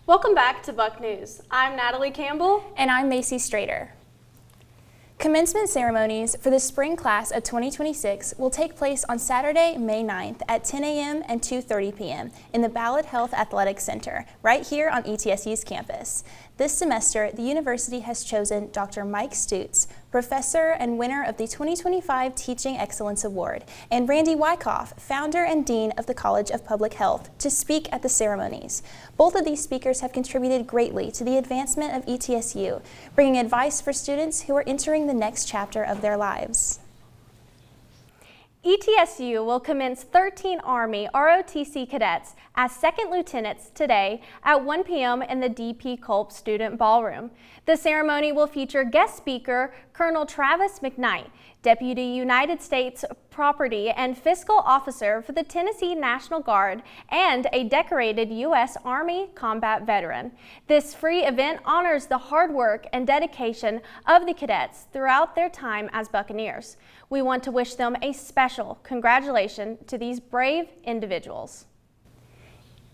Welcome back to Buck News. I'm Natalie Campbell. And I'm Macy Strader. Commencement ceremonies for the spring class of 2026 will take place on Saturday, May 9th at 10 a.m. and 2:30 p.m. in the Ballard Health Athletic Center, right here on ETSU's campus. This semester, the university has chosen Dr. Mike Stutz, professor and winner of the 2025 Teaching Excellence Award, and Randy Wyckoff, founder and dean of the College of Public Health, to speak at the ceremonies. Both of these speakers have contributed greatly to the advancement of ETSU, bringing advice for students who are entering the next chapter of their lives. ETSU will commence 13 Army ROTC cadets as second lieutenants today at 1 p.m. in the D.P. Culp Student Ballroom. The ceremony will feature guest speaker Colonel Travis McKnight, Deputy United States Property and Fiscal Officer for the Tennessee National Guard and a decorated U.S. Army combat veteran. This free event honors the hard work and dedication of the cadets throughout their time as Buccaneers. We want to wish them a special congratulations to these brave individuals.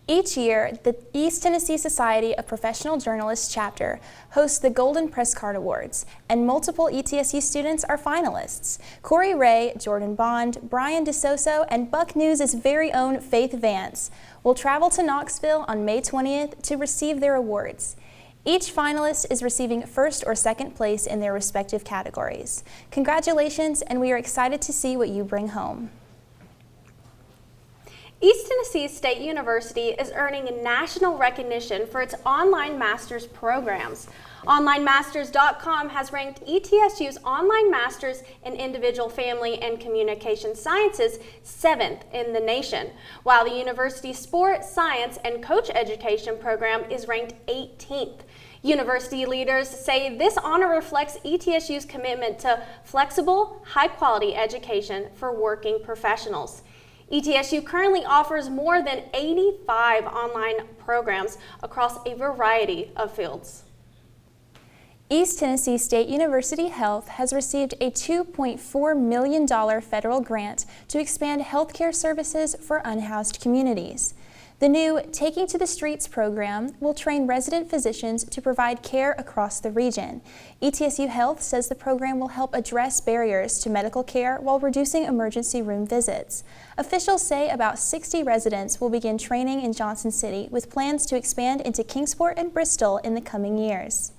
Each year, the East Tennessee Society of Professional Journalists chapter hosts the Golden Press Card Awards, and multiple ETSU students are finalists. Corey Ray, Jordan Bond, Brian DeSoso, and BucNews' very own Faith Vance will travel to Knoxville on May 20th to receive their awards. Each finalist is receiving first or second place in their respective categories. Congratulations, and we are excited to see what you bring home. East Tennessee State University is earning national recognition for its online master's programs. OnlineMasters.com has ranked ETSU's online masters in individual, family, and communication sciences 7th in the nation, while the university's sport, science, and coach education program is ranked 18th. University leaders say this honor reflects ETSU's commitment to flexible, high-quality education for working professionals. ETSU currently offers more than 85 online programs across a variety of fields. East Tennessee State University Health has received a $2.4 million federal grant to expand healthcare services for unhoused communities. The new Taking to the Streets program will train resident physicians to provide care across the region. ETSU Health says the program will help address barriers to medical care while reducing emergency room visits. Officials say about 60 residents will begin training in Johnson City, with plans to expand into Kingsport and Bristol in the coming years.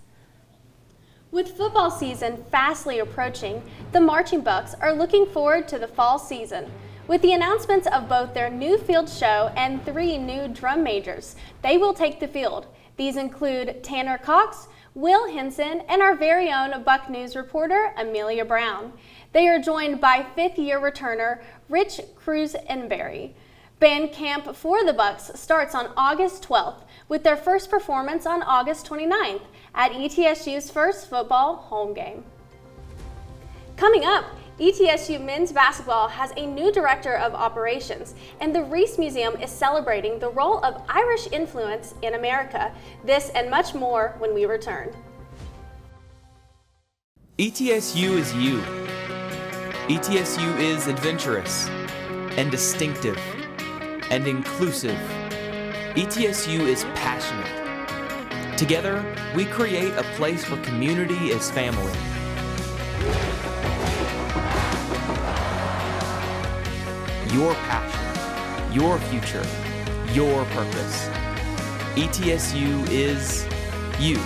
With football season fastly approaching, the Marching Bucks are looking forward to the fall season. With the announcements of both their new field show and 3 new drum majors, they will take the field. These include Tanner Cox, Will Henson, and our very own Buck News reporter, Amelia Brown. They are joined by 5th-year returner Rich Cruz-Enberry. Band camp for the Bucks starts on August 12th, with their first performance on August 29th at ETSU's first football home game. Coming up, ETSU men's basketball has a new director of operations, and the Reese Museum is celebrating the role of Irish influence in America. This and much more when we return. ETSU is you. ETSU is adventurous and distinctive and inclusive. ETSU is passionate. Together, we create a place where community is family. Your passion, your future, your purpose. ETSU is you.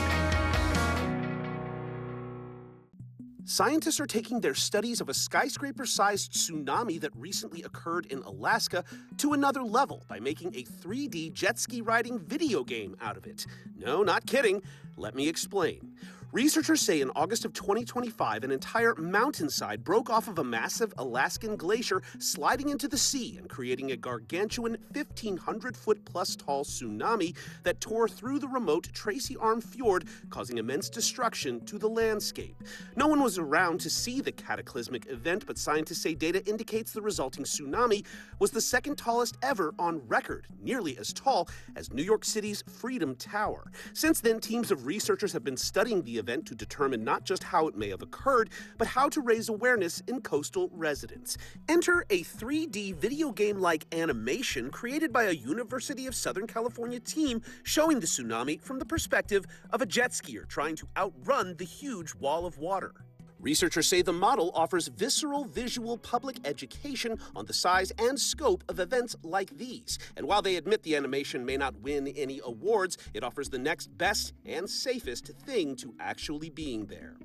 Scientists are taking their studies of a skyscraper-sized tsunami that recently occurred in Alaska to another level by making a 3D jet ski riding video game out of it. No, not kidding. Let me explain. Researchers say in August of 2025, an entire mountainside broke off of a massive Alaskan glacier, sliding into the sea and creating a gargantuan 1,500-foot-plus tall tsunami that tore through the remote Tracy Arm Fjord, causing immense destruction to the landscape. No one was around to see the cataclysmic event, but scientists say data indicates the resulting tsunami was the second tallest ever on record, nearly as tall as New York City's Freedom Tower. Since then, teams of researchers have been studying the event to determine not just how it may have occurred, but how to raise awareness in coastal residents. Enter a 3D video game-like animation created by a University of Southern California team showing the tsunami from the perspective of a jet skier trying to outrun the huge wall of water. Researchers say the model offers visceral visual public education on the size and scope of events like these. And while they admit the animation may not win any awards, it offers the next best and safest thing to actually being there.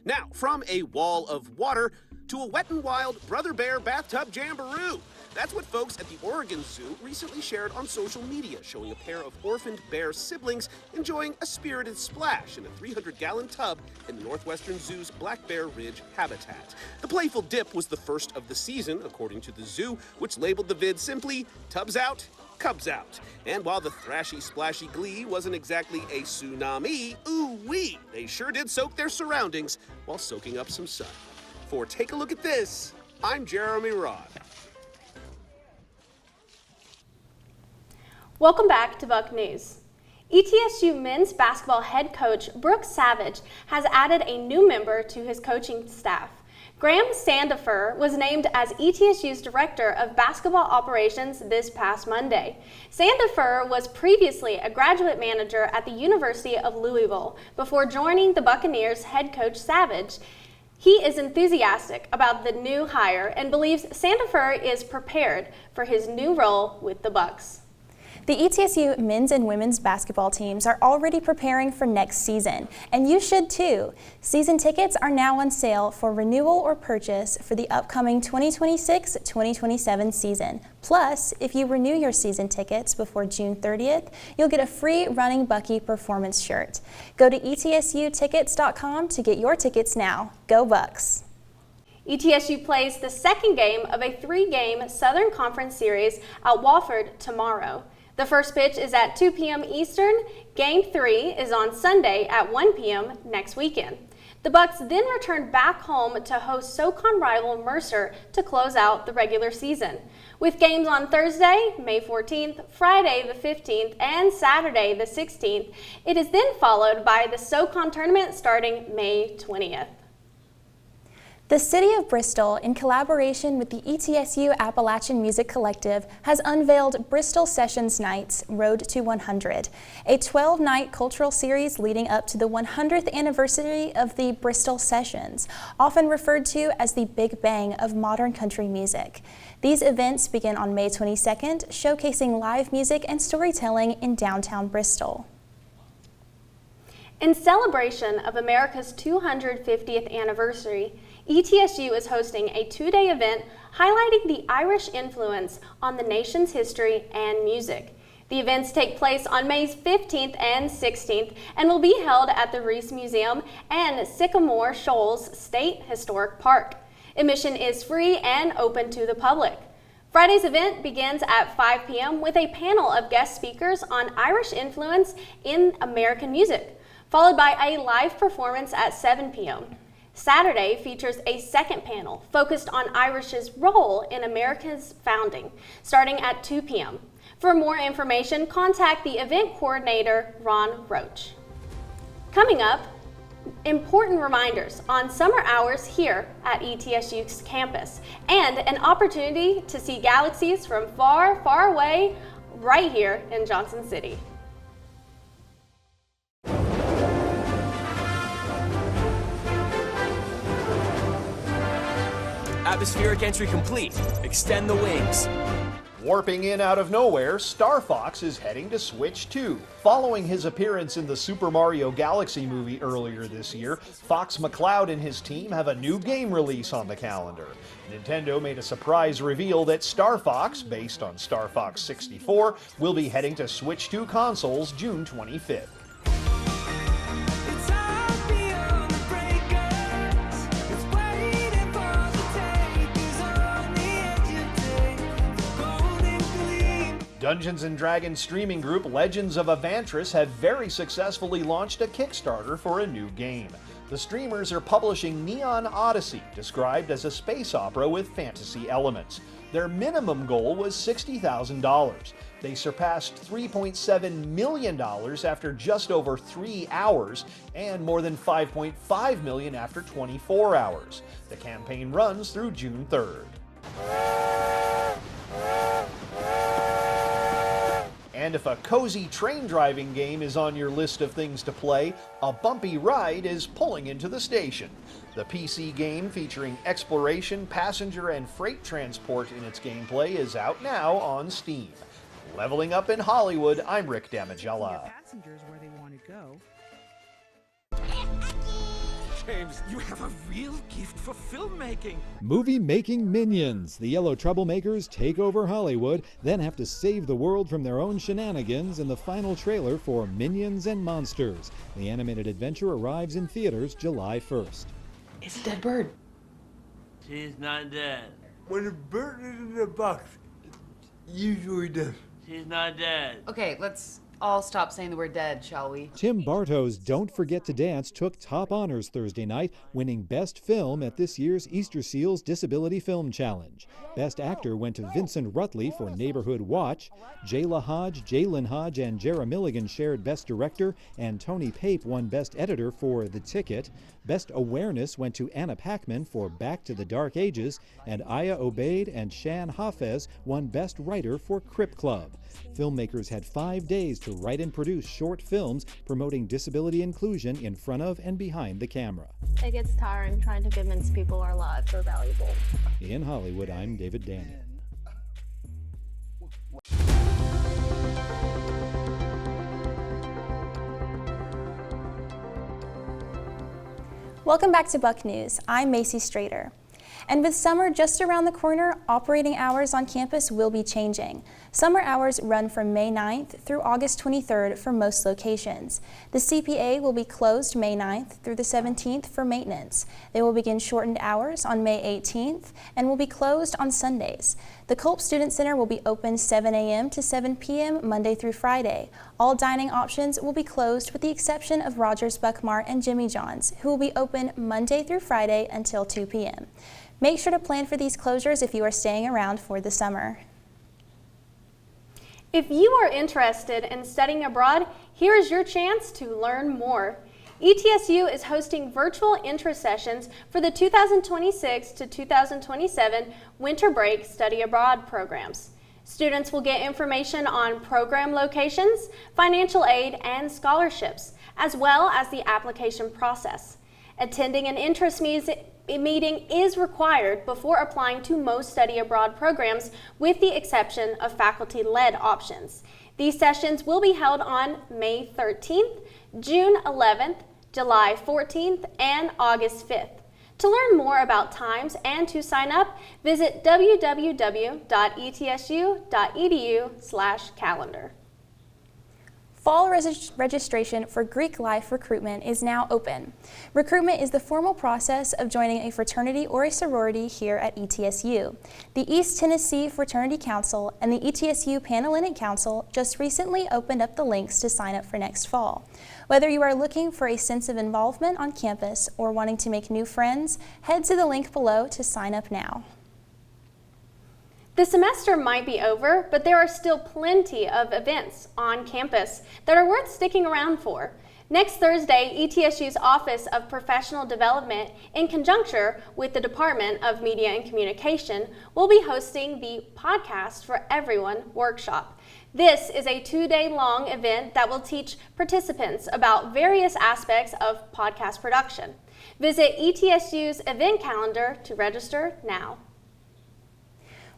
Now, from a wall of water to a wet and wild brother bear bathtub jamboree. That's what folks at the Oregon Zoo recently shared on social media, showing a pair of orphaned bear siblings enjoying a spirited splash in a 300-gallon tub in the Northwestern Zoo's Black Bear Ridge habitat. The playful dip was the first of the season, according to the zoo, which labeled the vid simply, "Tubs out, Cubs out." And while the thrashy, splashy glee wasn't exactly a tsunami, ooh-wee, they sure did soak their surroundings while soaking up some sun. For Take a Look at This, I'm Jeremy Rod. Welcome back to BucNews. ETSU men's basketball head coach Brooks Savage has added a new member to his coaching staff. Graham Sandifer was named as ETSU's Director of Basketball Operations this past Monday. Sandifer was previously a graduate manager at the University of Louisville before joining the Buccaneers head coach Savage. He is enthusiastic about the new hire and believes Sandifer is prepared for his new role with the Bucks. The ETSU men's and women's basketball teams are already preparing for next season, and you should too. Season tickets are now on sale for renewal or purchase for the upcoming 2026-2027 season. Plus, if you renew your season tickets before June 30th, you'll get a free Running Bucky performance shirt. Go to etsutickets.com to get your tickets now. Go BUCS! ETSU plays the second game of a 3-game Southern Conference series at Wofford tomorrow. The first pitch is at 2 p.m. Eastern. Game 3 is on Sunday at 1 p.m. next weekend. The Bucks then return back home to host SoCon rival Mercer to close out the regular season. With games on Thursday, May 14th, Friday the 15th, and Saturday the 16th, it is then followed by the SoCon tournament starting May 20th. The City of Bristol, in collaboration with the ETSU Appalachian Music Collective, has unveiled Bristol Sessions Nights, Road to 100, a 12-night cultural series leading up to the 100th anniversary of the Bristol Sessions, often referred to as the Big Bang of modern country music. These events begin on May 22nd, showcasing live music and storytelling in downtown Bristol. In celebration of America's 250th anniversary, ETSU is hosting a 2-day event highlighting the Irish influence on the nation's history and music. The events take place on May 15th and 16th and will be held at the Reese Museum and Sycamore Shoals State Historic Park. Admission is free and open to the public. Friday's event begins at 5 p.m. with a panel of guest speakers on Irish influence in American music, followed by a live performance at 7 p.m. Saturday features a second panel focused on Irish's role in America's founding, starting at 2 p.m. For more information, contact the event coordinator, Ron Roach. Coming up, important reminders on summer hours here at ETSU's campus, and an opportunity to see galaxies from far, far away right here in Johnson City. Atmospheric entry complete. Extend the wings. Warping in out of nowhere, Star Fox is heading to Switch 2. Following his appearance in the Super Mario Galaxy movie earlier this year, Fox McCloud and his team have a new game release on the calendar. Nintendo made a surprise reveal that Star Fox, based on Star Fox 64, will be heading to Switch 2 consoles June 25th. Dungeons & Dragons streaming group Legends of Avantris have very successfully launched a Kickstarter for a new game. The streamers are publishing Neon Odyssey, described as a space opera with fantasy elements. Their minimum goal was $60,000. They surpassed $3.7 million after just over 3 hours and more than $5.5 million after 24 hours. The campaign runs through June 3rd. And if a cozy train driving game is on your list of things to play, a bumpy ride is pulling into the station. The PC game featuring exploration, passenger, and freight transport in its gameplay is out now on Steam. Leveling up in Hollywood, I'm Rick Damigella. Passengers where they want to go. James, you have a real gift for filmmaking. Movie-making minions. The yellow troublemakers take over Hollywood, then have to save the world from their own shenanigans in the final trailer for Minions and Monsters. The animated adventure arrives in theaters July 1st. It's a dead bird. She's not dead. When a bird is in the box, it usually does. She's not dead. Okay, let's all stop saying the word dead, shall we? Tim Bartow's Don't Forget to Dance took top honors Thursday night, winning Best Film at this year's Easter Seals Disability Film Challenge. Best Actor went to Vincent Rutley for Neighborhood Watch. Jayla Hodge, Jalen Hodge, and Jara Milligan shared Best Director, and Tony Pape won Best Editor for The Ticket. Best Awareness went to Anna Paquin for Back to the Dark Ages, and Aya Obaid and Shan Hafez won Best Writer for Crip Club. Filmmakers had 5 days to write and produce short films promoting disability inclusion in front of and behind the camera. It gets tiring trying to convince people our lives are valuable. In Hollywood, I'm David Daniel. Welcome back to Buck News. I'm Macy Strader. And with summer just around the corner, operating hours on campus will be changing. Summer hours run from May 9th through August 23rd for most locations. The CPA will be closed May 9th through the 17th for maintenance. They will begin shortened hours on May 18th and will be closed on Sundays. The Culp Student Center will be open 7 a.m. to 7 p.m. Monday through Friday. All dining options will be closed with the exception of Rogers Buck Mart and Jimmy John's, who will be open Monday through Friday until 2 p.m. Make sure to plan for these closures if you are staying around for the summer. If you are interested in studying abroad, here is your chance to learn more. ETSU is hosting virtual intro sessions for the 2026 to 2027 winter break study abroad programs. Students will get information on program locations, financial aid, and scholarships, as well as the application process. Attending an interest meeting is required before applying to most study abroad programs, with the exception of faculty-led options. These sessions will be held on May 13th, June 11th, July 14th, and August 5th. To learn more about times and to sign up, visit www.etsu.edu/calendar. Fall registration for Greek life recruitment is now open. Recruitment is the formal process of joining a fraternity or a sorority here at ETSU. The East Tennessee Fraternity Council and the ETSU Panhellenic Council just recently opened up the links to sign up for next fall. Whether you are looking for a sense of involvement on campus or wanting to make new friends, head to the link below to sign up now. The semester might be over, but there are still plenty of events on campus that are worth sticking around for. Next Thursday, ETSU's Office of Professional Development, in conjunction with the Department of Media and Communication, will be hosting the Podcast for Everyone workshop. This is a 2-day-long event that will teach participants about various aspects of podcast production. Visit ETSU's event calendar to register now.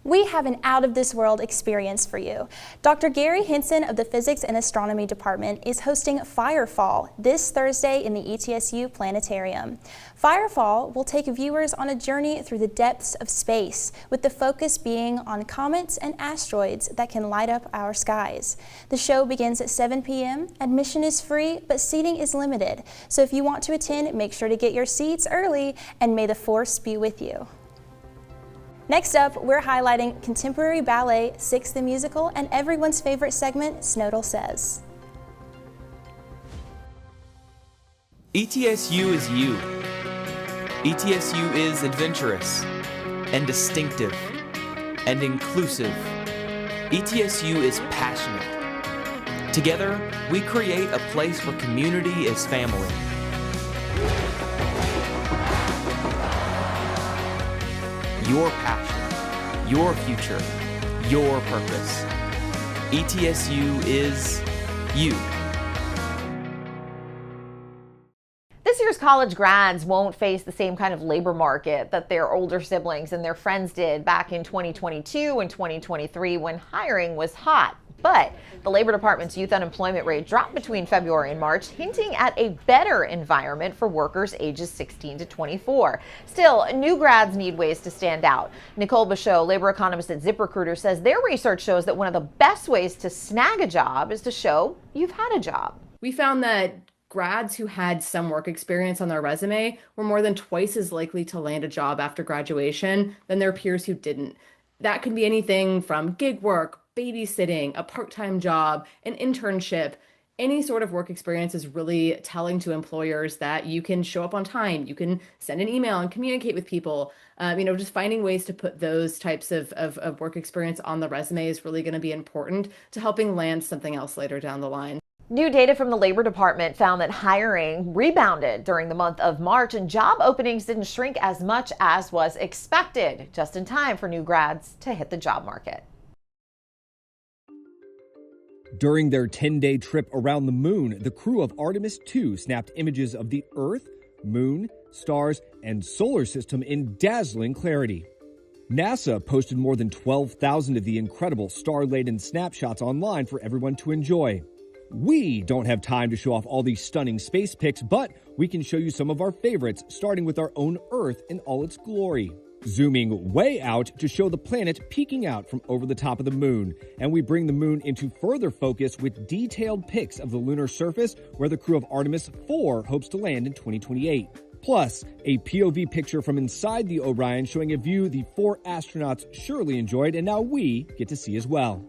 We have an out-of-this-world experience for you. Dr. Gary Henson of the Physics and Astronomy Department is hosting Firefall this Thursday in the ETSU Planetarium. Firefall will take viewers on a journey through the depths of space, with the focus being on comets and asteroids that can light up our skies. The show begins at 7 p.m. Admission is free, but seating is limited. So if you want to attend, make sure to get your seats early, and may the force be with you. Next up, we're highlighting contemporary ballet, Six the Musical, and everyone's favorite segment, Snowdle Says. ETSU is you. ETSU is adventurous and distinctive and inclusive. ETSU is passionate. Together, we create a place where community is family. Your passion, your future, your purpose. ETSU is you. This year's college grads won't face the same kind of labor market that their older siblings and their friends did back in 2022 and 2023 when hiring was hot. But the Labor Department's youth unemployment rate dropped between February and March, hinting at a better environment for workers ages 16 to 24. Still, new grads need ways to stand out. Nicole Bichot, labor economist at ZipRecruiter, says their research shows that one of the best ways to snag a job is to show you've had a job. We found that grads who had some work experience on their resume were more than twice as likely to land a job after graduation than their peers who didn't. That can be anything from gig work, babysitting, a part-time job, an internship. Any sort of work experience is really telling to employers that you can show up on time, you can send an email and communicate with people. Just finding ways to put those types of work experience on the resume is really going to be important to helping land something else later down the line. New data from the Labor Department found that hiring rebounded during the month of March and job openings didn't shrink as much as was expected, just in time for new grads to hit the job market. During their 10-day trip around the moon, the crew of Artemis 2 snapped images of the Earth, moon, stars, and solar system in dazzling clarity. NASA posted more than 12,000 of the incredible star-laden snapshots online for everyone to enjoy. We don't have time to show off all these stunning space pics, but we can show you some of our favorites, starting with our own Earth in all its glory. Zooming way out to show the planet peeking out from over the top of the moon. And we bring the moon into further focus with detailed pics of the lunar surface where the crew of Artemis 4 hopes to land in 2028. Plus, a POV picture from inside the Orion showing a view the 4 astronauts surely enjoyed and now we get to see as well.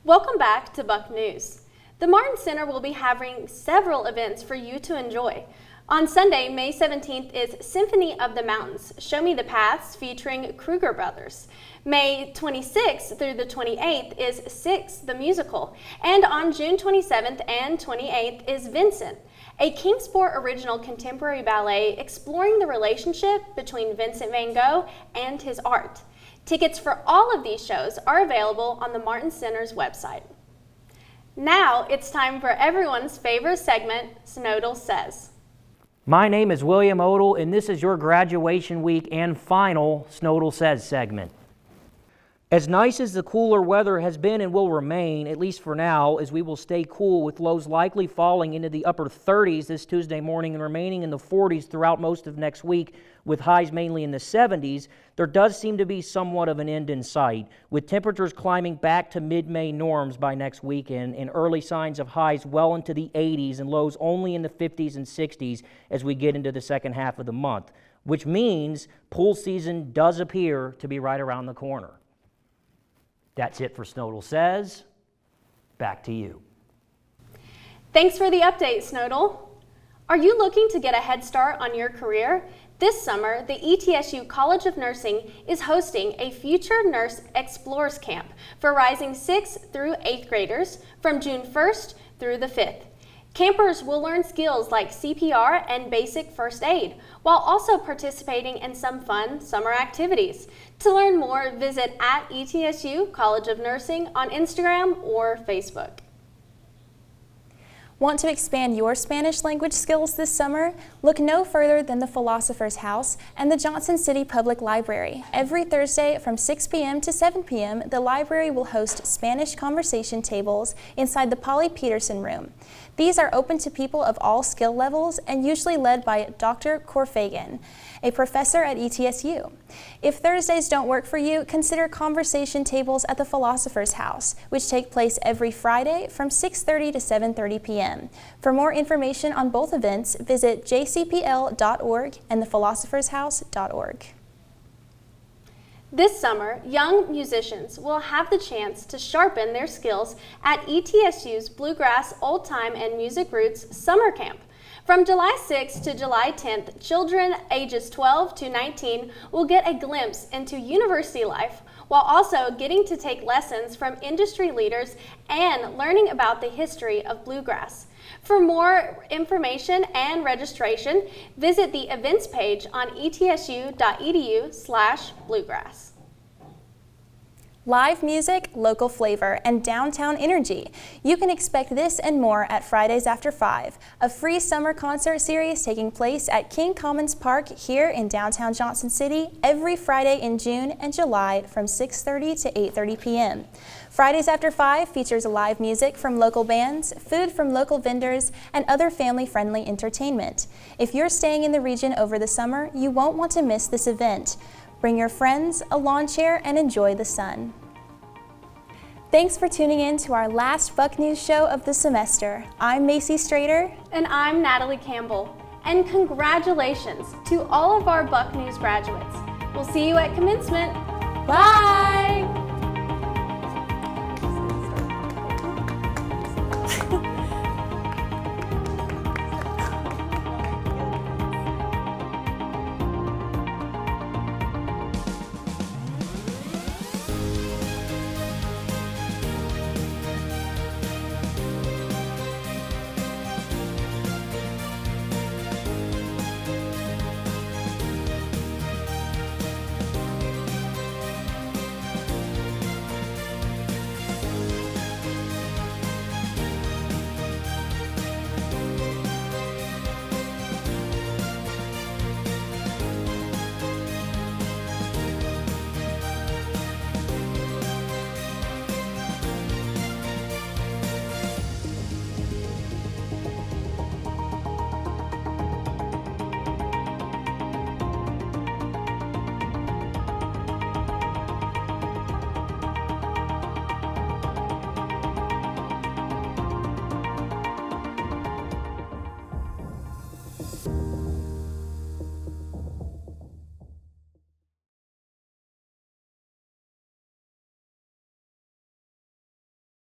Welcome back to BucNews. The Martin Center will be having several events for you to enjoy. On Sunday, May 17th is Symphony of the Mountains, Show Me the Paths featuring Kruger Brothers. May 26th through the 28th is Six, the musical. And on June 27th and 28th is Vincent, a Kingsport original contemporary ballet exploring the relationship between Vincent van Gogh and his art. Tickets for all of these shows are available on the Martin Center's website. Now it's time for everyone's favorite segment, Snowdle Says. My name is William Odell, and this is your graduation week and final Snowdle Says segment. As nice as the cooler weather has been and will remain, at least for now, as we will stay cool with lows likely falling into the upper 30s this Tuesday morning and remaining in the 40s throughout most of next week, with highs mainly in the 70s, there does seem to be somewhat of an end in sight, with temperatures climbing back to mid-May norms by next weekend and early signs of highs well into the 80s and lows only in the 50s and 60s as we get into the second half of the month, which means pool season does appear to be right around the corner. That's it for Snowdle Says. Back to you. Thanks for the update, Snowdle. Are you looking to get a head start on your career? This summer, the ETSU College of Nursing is hosting a Future Nurse Explorers Camp for rising 6th through 8th graders from June 1st through the 5th. Campers will learn skills like CPR and basic first aid, while also participating in some fun summer activities. To learn more, visit at ETSU College of Nursing on Instagram or Facebook. Want to expand your Spanish language skills this summer? Look no further than the Philosopher's House and the Johnson City Public Library. Every Thursday from 6 p.m. to 7 p.m., the library will host Spanish conversation tables inside the Polly Peterson room. These are open to people of all skill levels and usually led by Dr. Corfagan, a professor at ETSU. If Thursdays don't work for you, consider conversation tables at the Philosopher's House, which take place every Friday from 6:30 to 7:30 p.m. For more information on both events, visit jcpl.org and thepilosophershouse.org. This summer, young musicians will have the chance to sharpen their skills at ETSU's Bluegrass Old Time and Music Roots Summer Camp. From July 6th to July 10th, children ages 12 to 19 will get a glimpse into university life while also getting to take lessons from industry leaders and learning about the history of bluegrass. For more information and registration, visit the events page on etsu.edu/bluegrass. Live music, local flavor, and downtown energy. You can expect this and more at Fridays After 5, a free summer concert series taking place at King Commons Park here in downtown Johnson City every Friday in June and July from 6:30 to 8:30 p.m. Fridays After 5 features live music from local bands, food from local vendors, and other family-friendly entertainment. If you're staying in the region over the summer, you won't want to miss this event. Bring your friends, a lawn chair, and enjoy the sun. Thanks for tuning in to our last BucNews show of the semester. I'm Macy Strader. And I'm Natalie Campbell. And congratulations to all of our BucNews graduates. We'll see you at commencement. Bye!